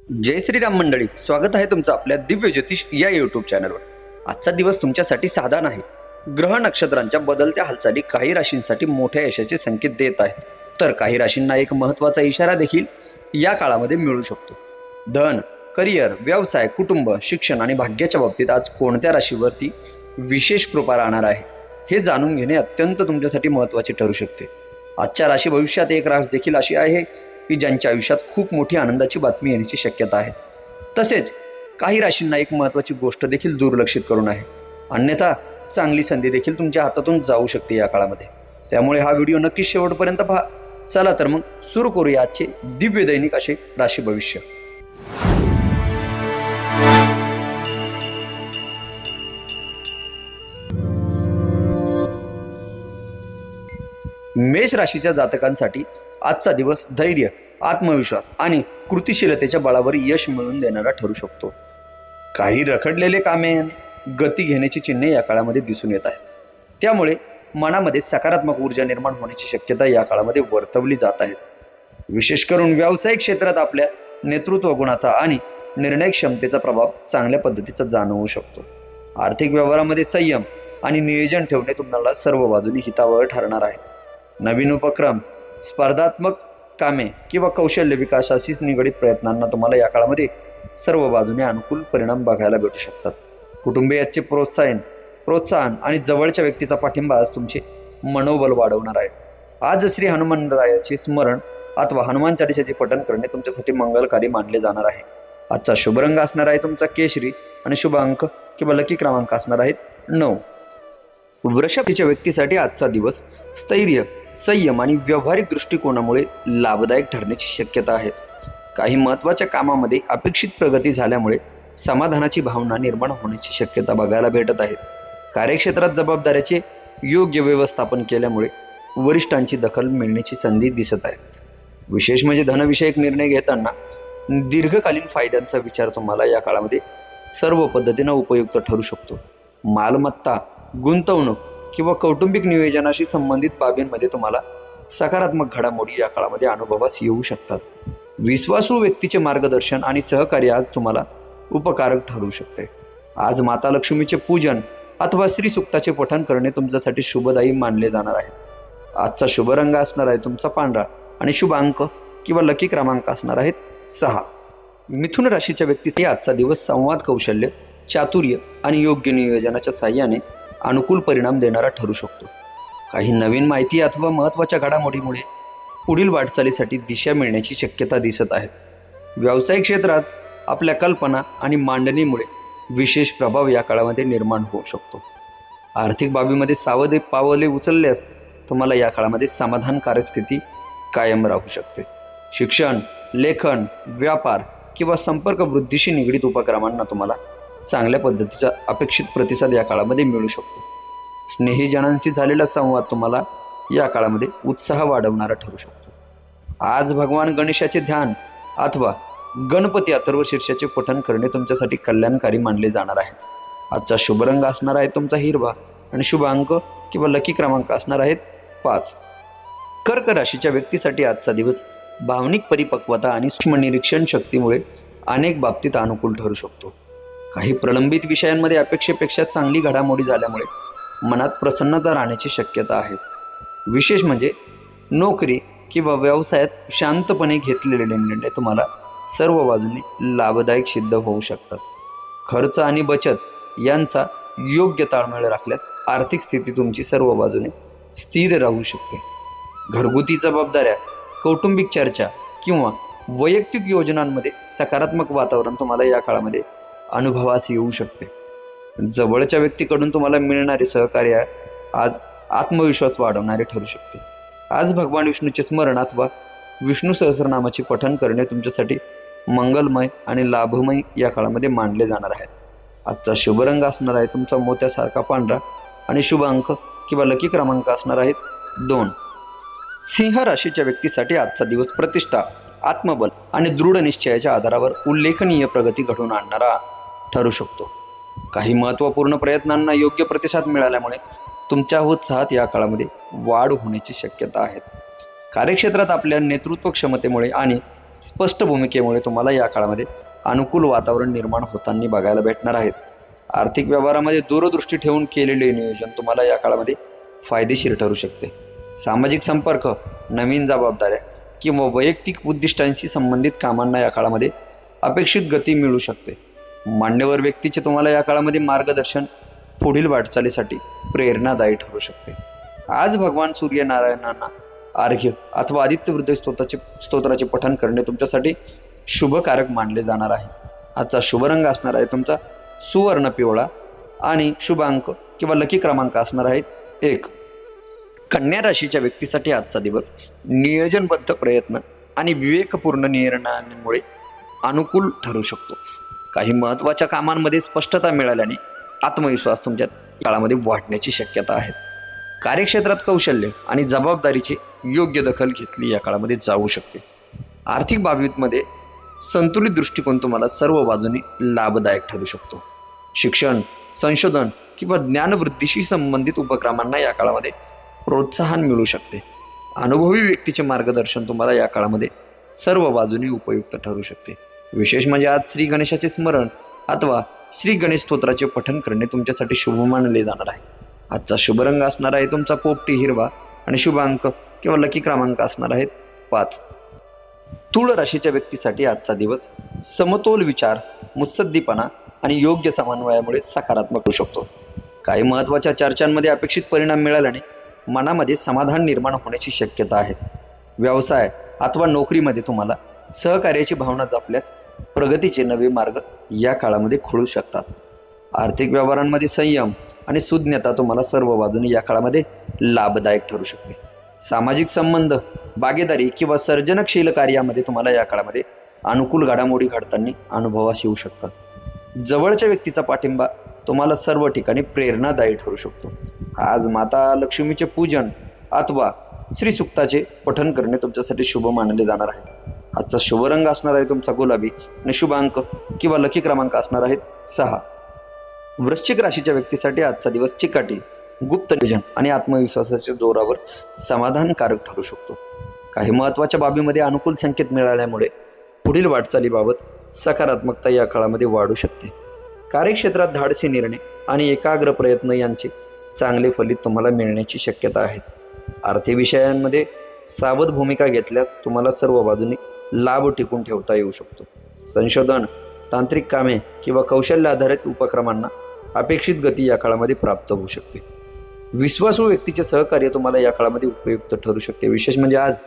जय श्रीराम मंडळी, स्वागत आहे तुमचं आपल्या दिव्य ज्योतिष या यूट्यूब चॅनलवर। आजचा दिवस तुमच्यासाठी साधा नाही। ग्रह नक्षत्रांच्या बदलत्या हालचाली काही राशींसाठी मोठ्या यशाचे संकेत देत आहेत, तर काही राशींना एक महत्त्वाचा इशारा देखील या काळामध्ये मिळू शकतो। धन, करिअर, व्यवसाय, कुटुंब, शिक्षण आणि भाग्याच्या बाबतीत आज कोणत्या राशीवरती विशेष कृपा राहणार आहे हे जाणून घेणे अत्यंत तुमच्यासाठी महत्त्वाचे ठरू शकते। आजच्या राशी भविष्यात एक रास देखील अशी आहे की ज्यांच्या आयुष्यात खूप मोठी आनंदाची बातमी येण्याची शक्यता आहे। तसेच काही राशींना एक महत्त्वाची गोष्ट देखील दुर्लक्षित करून आहे, अन्यथा चांगली संधी देखील तुमच्या हातातून जाऊ शकते या काळामध्ये। त्यामुळे हा व्हिडिओ नक्की शेवटपर्यंत पहा। चला तर मग सुरू करूया आजचे दिव्य दैनिक असे राशी भविष्य। मेष राशीच्या जातकांसाठी आजचा दिवस धैर्य, आत्मविश्वास आणि कृतिशीलतेच्या बळावर यश मिळवून देणारा ठरू शकतो। काही रखडलेले कामे गती घेण्याची चिन्हे या काळामध्ये दिसून येत आहेत, त्यामुळे मनामध्ये सकारात्मक ऊर्जा निर्माण होण्याची शक्यता या काळामध्ये वर्तवली जात आहे। विशेष करून व्यावसायिक क्षेत्रात आपल्या नेतृत्व गुणाचा आणि निर्णय क्षमतेचा प्रभाव चांगल्या पद्धतीचा जाणवू शकतो। आर्थिक व्यवहारामध्ये संयम आणि नियोजन ठेवणे तुम्हाला सर्व बाजूनी हितावह ठरणार आहे। नवीन उपक्रम, स्पर्धात्मक कामे किंवा कौशल्य विकासाशी निगडित प्रयत्नांना तुम्हाला या काळामध्ये सर्व बाजूने अनुकूल परिणाम बघायला भेटू शकतात। कुटुंबियांचे प्रोत्साहन आणि जवळच्या व्यक्तीचा पाठिंबा आज तुमचे मनोबल वाढवणार आहे। आज श्री हनुमान रायाचे स्मरण अथवा हनुमान चालीसाचे पठण करणे तुमच्यासाठी मंगलकारी मानले जाणार आहे। आजचा शुभ रंग असणार आहे तुमचा केशरी आणि शुभ अंक किंवा लकी क्रमांक असणार आहेत 9। वृषभच्या व्यक्तीसाठी आजचा दिवस स्थैर्य, संयम आणि व्यावहारिक दृष्टिकोनामुळे लाभदायक ठरण्याची शक्यता आहे। काही महत्त्वाच्या कामामध्ये अपेक्षित प्रगती झाल्यामुळे समाधानाची भावना निर्माण होण्याची शक्यता बघायला भेटत आहे। कार्यक्षेत्रात जबाबदाऱ्याचे योग्य व्यवस्थापन केल्यामुळे वरिष्ठांची दखल मिळण्याची संधी दिसत आहे। विशेष म्हणजे धनविषयक निर्णय घेताना दीर्घकालीन फायद्यांचा विचार तुम्हाला या काळामध्ये सर्व पद्धतीनं उपयुक्त ठरू शकतो। मालमत्ता, गुंतवणूक किंवा कौटुंबिक नियोजनाशी संबंधित बाबींमध्ये तुम्हाला सकारात्मक घडामोडी या काळामध्ये अनुभवास येऊ शकतात। विश्वासू व्यक्तीचे मार्गदर्शन आणि सहकार्य आज तुम्हाला उपकारक ठरू शकते। आज माता लक्ष्मीचे पूजन अथवा श्री सूक्ताचे पठण करणे तुमच्यासाठी शुभदायी मानले जाणार आहे। आजचा शुभ रंग असणार आहे तुमचा पांढरा आणि शुभ अंक किंवा लकी क्रमांक असणार आहेत 6। मिथुन राशीच्या व्यक्तीसाठी आजचा दिवस संवाद कौशल्य, चातुर्य आणि योग्य नियोजनाच्या साहाय्याने अनुकूल परिणाम देणारा ठरू शकतो। काही नवीन माहिती अथवा महत्त्वाच्या घडामोडीमुळे पुढील वाटचालीसाठी दिशा मिळण्याची शक्यता दिसत आहे। व्यावसायिक क्षेत्रात आपल्या कल्पना आणि मांडणीमुळे विशेष प्रभाव या काळामध्ये निर्माण होऊ शकतो। आर्थिक बाबीमध्ये सावध पावले उचलल्यास तुम्हाला या काळामध्ये समाधानकारक स्थिती कायम राहू शकते। शिक्षण, लेखन, व्यापार किंवा संपर्क वृद्धीशी निगडित उपक्रमांना तुम्हाला चांगल्या पद्धतीचा अपेक्षित प्रतिसाद या काळामध्ये मिळू शकतो। स्नेहीजनांशी झालेला संवाद तुम्हाला या काळामध्ये उत्साह वाढवणारा ठरू शकतो। आज भगवान गणेशाचे ध्यान अथवा गणपती अथर्वशीर्षाचे पठण करणे तुमच्यासाठी कल्याणकारी मानले जाणार आहे। आजचा शुभ रंग असणार आहे तुमचा हिरवा आणि शुभ अंक किंवा लकी क्रमांक असणार आहेत 5। कर्क राशीच्या व्यक्तीसाठी आजचा दिवस भावनिक परिपक्वता आणि सूक्ष्म निरीक्षण शक्तीमुळे अनेक बाबतीत अनुकूल ठरू शकतो। काही प्रलंबित विषयांमध्ये अपेक्षेपेक्षा चांगली घडामोडी झाल्यामुळे मनात प्रसन्नता राहण्याची शक्यता आहे। विशेष म्हणजे नोकरी किंवा व्यवसायात शांतपणे घेतलेले निर्णय तुम्हाला सर्व बाजूने लाभदायक सिद्ध होऊ शकतात। खर्च आणि बचत यांचा योग्य ताळमेळ राखल्यास आर्थिक स्थिती तुमची सर्व बाजूने स्थिर राहू शकते। घरगुती जबाबदाऱ्या, कौटुंबिक चर्चा किंवा वैयक्तिक योजनांमध्ये सकारात्मक वातावरण तुम्हाला या काळामध्ये अनुभवास येऊ शकते। जवळच्या व्यक्तीकडून तुम्हाला मिळणारे सहकार्य आज आत्मविश्वास वाढवणारे ठरू शकते। आज भगवान विष्णूचे स्मरण अथवा विष्णू सहस्रनामाचे पठण करणे तुमच्यासाठी मंगलमय आणि लाभमय या काळामध्ये मानले जाणार आहे। आजचा शुभ रंग असणार आहे तुमचा मोत्यासारखा पांढरा आणि शुभ अंक किंवा लकी क्रमांक असणार आहेत 2। सिंह राशीच्या व्यक्तीसाठी आजचा दिवस प्रतिष्ठा, आत्मबल आणि दृढ निश्चयाच्या आधारावर उल्लेखनीय प्रगती घडवून आणणारा ठरू शकतो। काही महत्त्वपूर्ण प्रयत्नांना योग्य प्रतिसाद मिळाल्यामुळे तुमच्या उत्साहात या काळामध्ये वाढ होण्याची शक्यता आहे। कार्यक्षेत्रात आपल्या नेतृत्व क्षमतेमुळे आणि स्पष्ट भूमिकेमुळे तुम्हाला या काळामध्ये अनुकूल वातावरण निर्माण होताना बघायला भेटणार आहेत. आर्थिक व्यवहारामध्ये दूरदृष्टी ठेवून केलेले नियोजन तुम्हाला या काळामध्ये फायदेशीर ठरू शकते. सामाजिक संपर्क, नवीन जबाबदाऱ्या किंवा वैयक्तिक उद्दिष्टांशी संबंधित कामांना या काळामध्ये अपेक्षित गती मिळू शकते. मान्यवर व्यक्तीचे तुम्हाला या काळामध्ये मार्गदर्शन पुढील वाटचालीसाठी प्रेरणादायी ठरू शकते. आज भगवान सूर्यनारायणांना अर्घ्य अथवा आदित्य वृद्ध स्तोत्राचे पठण करणे तुमच्यासाठी शुभकारक मानले जाणार आहे. आजचा शुभ रंग असणार आहे तुमचा सुवर्ण पिवळा आणि शुभ अंक किंवा लकी क्रमांक असणार आहेत 1. कन्या राशीच्या व्यक्तीसाठी आजचा दिवस नियोजनबद्ध प्रयत्न आणि विवेकपूर्ण निर्णयांमुळे अनुकूल ठरू शकतो. काही महत्त्वाच्या कामांमध्ये स्पष्टता मिळाल्याने आत्मविश्वास तुमच्या काळामध्ये वाढण्याची शक्यता आहे. कार्यक्षेत्रात कौशल्य आणि जबाबदारीची योग्य दखल घेतली या काळामध्ये जाऊ शकते. आर्थिक बाबीमध्ये संतुलित दृष्टिकोन तुम्हाला सर्व बाजूने लाभदायक ठरू शकतो. शिक्षण, संशोधन किंवा ज्ञानवृद्धीशी संबंधित उपक्रमांना या काळामध्ये प्रोत्साहन मिळू शकते. अनुभवी व्यक्तीचे मार्गदर्शन तुम्हाला या काळामध्ये सर्व बाजूने उपयुक्त ठरू शकते. विशेष म्हणजे आज श्री गणेशाचे स्मरण अथवा श्री गणेश स्तोत्राचे पठण करणे तुमच्यासाठी शुभ मानले जाणार आहे. आजचा शुभ रंग असणार आहे तुमचा पोपटी हिरवा आणि शुभ अंक किंवा लकी क्रमांक असणार आहेत 5. तुळ राशीच्या व्यक्तीसाठी आजचा दिवस समतोल विचार, मुत्सद्दीपणा आणि योग्य समन्वयामुळे सकारात्मक होऊ शकतो. काही महत्त्वाच्या चर्चांमध्ये अपेक्षित परिणाम मिळाल्याने मनामध्ये समाधान निर्माण होण्याची शक्यता आहे. व्यवसाय अथवा नोकरीमध्ये तुम्हाला सहकार्याची भावना जपल्यास प्रगतीचे नवे मार्ग या काळामध्ये खुलू शकतात. आर्थिक व्यवहारांमध्ये संयम आणि सुज्ञता तुम्हाला सर्व बाजूने या काळामध्ये लाभदायक ठरू शकते. सामाजिक संबंध, भागीदारी किंवा सर्जनशील कार्यामध्ये तुम्हाला या काळामध्ये अनुकूल घडामोडी घडताना अनुभवास येऊ शकतात. जवळच्या व्यक्तीचा पाठिंबा तुम्हाला सर्व ठिकाणी प्रेरणादायी ठरू शकतो. आज माता लक्ष्मीचे पूजन अथवा श्रीसुक्ताचे पठण करणे तुमच्यासाठी शुभ मानले जाणार आहे. आजचा शुभ रंग असणार आहे तुमचा गुलाबी आणि शुभ अंक किंवा लकी क्रमांक असणार आहेत 6. वृश्चिक राशीच्या व्यक्तीसाठी आजचा दिवस चिकाटी, गुप्त नियोजन आणि आत्मविश्वासाच्या जोरावर समाधानकारक ठरू शकतो. काही महत्त्वाच्या बाबीमध्ये अनुकूल संकेत मिळाल्यामुळे पुढील वाटचालीबाबत सकारात्मकता या काळामध्ये वाढू शकते. कार्यक्षेत्रात धाडसी निर्णय आणि एकाग्र प्रयत्न यांचे चांगले फलित तुम्हाला मिळण्याची शक्यता आहे. आर्थिक विषयांमध्ये सावध भूमिका घेतल्यास तुम्हाला सर्व बाजूने लाभ टिकून ठेवता येऊ शकतो. संशोधन, तांत्रिक कामे किंवा कौशल्य आधारित उपक्रमांना अपेक्षित गती या काळामध्ये प्राप्त होऊ शकते. विश्वासू व्यक्तीचे सहकार्य तुम्हाला या काळामध्ये उपयुक्त ठरू शकते. विशेष म्हणजे आज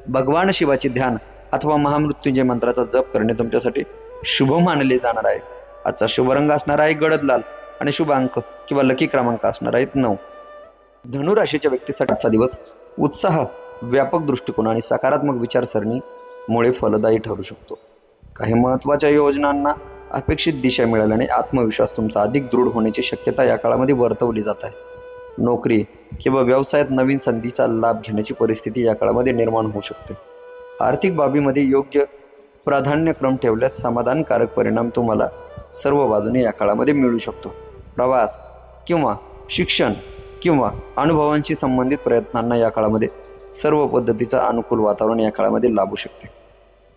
भगवान शिवाचे ध्यान अथवा महामृत्युंजय मंत्राचा जप करणे तुमच्यासाठी शुभ मानले जाणार आहे. आजचा शुभ रंग असणार आहे गडद लाल आणि शुभ अंक किंवा लकी क्रमांक असणार आहेत 9. धनुराशीच्या व्यक्तीसाठी आजचा दिवस उत्साह, व्यापक दृष्टिकोन आणि सकारात्मक विचारसरणीमुळे फलदायी ठरू शकतो. काही महत्त्वाच्या योजनांना अपेक्षित दिशा मिळाल्याने आत्मविश्वास तुमचा अधिक दृढ होण्याची शक्यता या काळामध्ये वर्तवली जात आहे. नोकरी किंवा व्यवसायात नवीन संधीचा लाभ घेण्याची परिस्थिती या काळामध्ये निर्माण होऊ शकते. आर्थिक बाबीमध्ये योग्य प्राधान्यक्रम ठेवल्यास समाधानकारक परिणाम तुम्हाला सर्व बाजूने या काळामध्ये मिळू शकतो. प्रवास किंवा शिक्षण किंवा अनुभवांशी संबंधित प्रयत्नांना या काळामध्ये सर्व पद्धतीचं अनुकूल वातावरण या काळामध्ये लाभू शकते.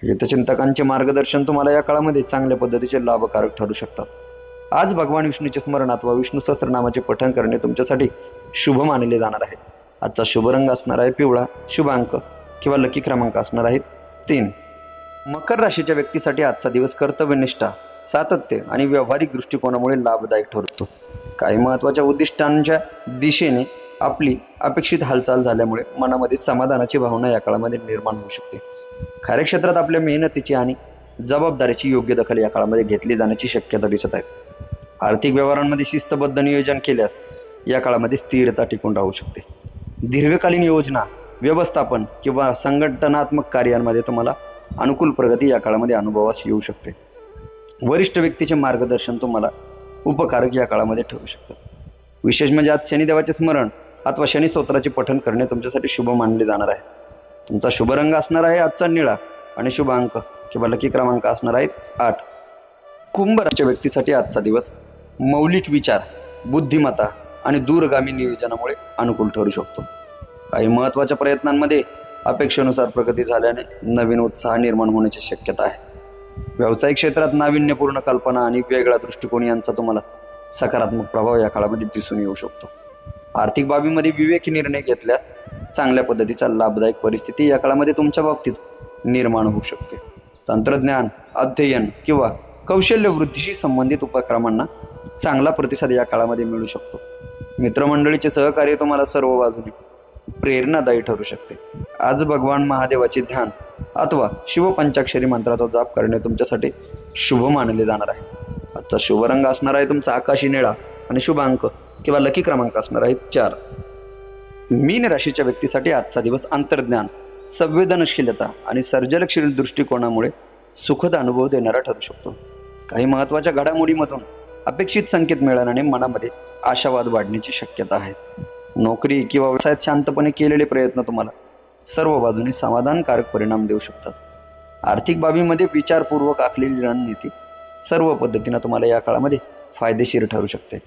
हितचिंतकांचे मार्गदर्शन तुम्हाला या काळामध्ये चांगल्या पद्धतीचे लाभकारक ठरू शकतात. आज भगवान विष्णूचे स्मरण अथवा विष्णू सहस्त्रनामाचे पठण करणे तुमच्यासाठी शुभ मानले जाणार आहे. आजचा शुभ रंग असणार आहे पिवळा, शुभ अंक किंवा लकी क्रमांक असणार आहेत 3. मकर राशीच्या व्यक्तीसाठी आजचा दिवस कर्तव्यनिष्ठा, सातत्य आणि व्यावहारिक दृष्टिकोनामुळे लाभदायक ठरतो. काही महत्त्वाच्या उद्दिष्टांच्या दिशेने आपली अपेक्षित हालचाल झाल्यामुळे मनामध्ये समाधानाची भावना या काळामध्ये निर्माण होऊ शकते. कार्यक्षेत्रात आपल्या मेहनतीची आणि जबाबदारीची योग्य दखल या काळामध्ये घेतली जाण्याची शक्यता दिसत आहे. आर्थिक व्यवहारांमध्ये शिस्तबद्ध नियोजन केल्यास या काळामध्ये स्थिरता टिकून राहू शकते. दीर्घकालीन योजना, व्यवस्थापन किंवा संघटनात्मक कार्यांमध्ये तुम्हाला अनुकूल प्रगती या काळामध्ये अनुभवास येऊ शकते. वरिष्ठ व्यक्तीचे मार्गदर्शन तुम्हाला उपकारक या काळामध्ये ठरू शकतात. विशेष म्हणजे आज शनिदेवाचे स्मरण अथवा शनी स्तोत्राचे पठण करणे तुमच्यासाठी शुभ मानले जाणार आहे. तुमचा शुभ रंग असणार आहे आजचा निळा आणि शुभ अंक किंवा लकी क्रमांक असणार आहेत 8. कुंभ राशीच्या व्यक्तीसाठी आजचा दिवस मौलिक विचार, बुद्धिमत्ता आणि दूरगामी नियोजनामुळे अनुकूल ठरू शकतो. काही महत्त्वाच्या प्रयत्नांमध्ये अपेक्षेनुसार प्रगती झाल्याने नवीन उत्साह निर्माण होण्याची शक्यता आहे. व्यावसायिक क्षेत्रात नाविन्यपूर्ण कल्पना आणि वेगळा दृष्टिकोन यांचा तुम्हाला सकारात्मक प्रभाव या काळामध्ये दिसून येऊ शकतो. आर्थिक बाबीमध्ये विवेकी निर्णय घेतल्यास चांगल्या पद्धतीचा लाभदायक परिस्थिती या काळामध्ये तुमच्या बाबतीत निर्माण होऊ शकते. तंत्रज्ञान, अध्ययन किंवा कौशल्य वृद्धीशी संबंधित उपक्रमांना चांगला प्रतिसाद या काळामध्ये मिळू शकतो. मित्रमंडळीचे सहकार्य तुम्हाला सर्व बाजूने प्रेरणादायी ठरू शकते. आज भगवान महादेवाचे ध्यान अथवा शिवपंचाक्षरी मंत्राचा जाप करणे तुमच्यासाठी शुभ मानले जाणार आहे. आजचा शुभ रंग असणार आहे तुमचा आकाशी निळा आणि शुभ अंक किंवा लकी क्रमांक असणार आहे 4. मीन राशीच्या व्यक्तीसाठी आजचा दिवस अंतर्ज्ञान, संवेदनशीलता आणि सर्जनशील दृष्टिकोनामुळे सुखद अनुभव देणारा ठरू शकतो. काही महत्त्वाच्या घडामोडीमधून अपेक्षित संकेत मिळाल्याने मनामध्ये आशावाद वाढण्याची शक्यता आहे. नोकरी किंवा व्यवसायात शांतपणे केलेले प्रयत्न तुम्हाला सर्व बाजूने समाधानकारक परिणाम देऊ शकतात. आर्थिक बाबीमध्ये विचारपूर्वक आखलेली रणनीती सर्व पद्धतीनं तुम्हाला या काळामध्ये फायदेशीर ठरू शकते.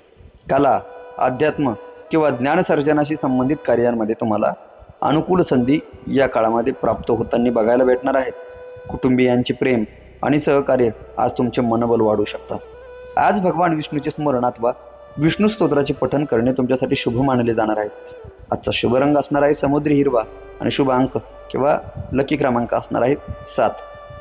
कला, अध्यात्म किंवा ज्ञानसर्जनाशी संबंधित कार्यांमध्ये तुम्हाला अनुकूल संधी या काळामध्ये प्राप्त होताना बघायला भेटणार आहेत. कुटुंबियांचे प्रेम आणि सहकार्य आज तुमचे मनोबल वाढवू शकतात. आज भगवान विष्णूचे स्मरण अथवा विष्णू स्तोत्राचे पठण करणे तुमच्यासाठी शुभ मानले जाणार आहे. आजचा शुभ रंग असणार आहे समुद्री हिरवा आणि शुभ अंक किंवा लकी क्रमांक असणार आहे 7.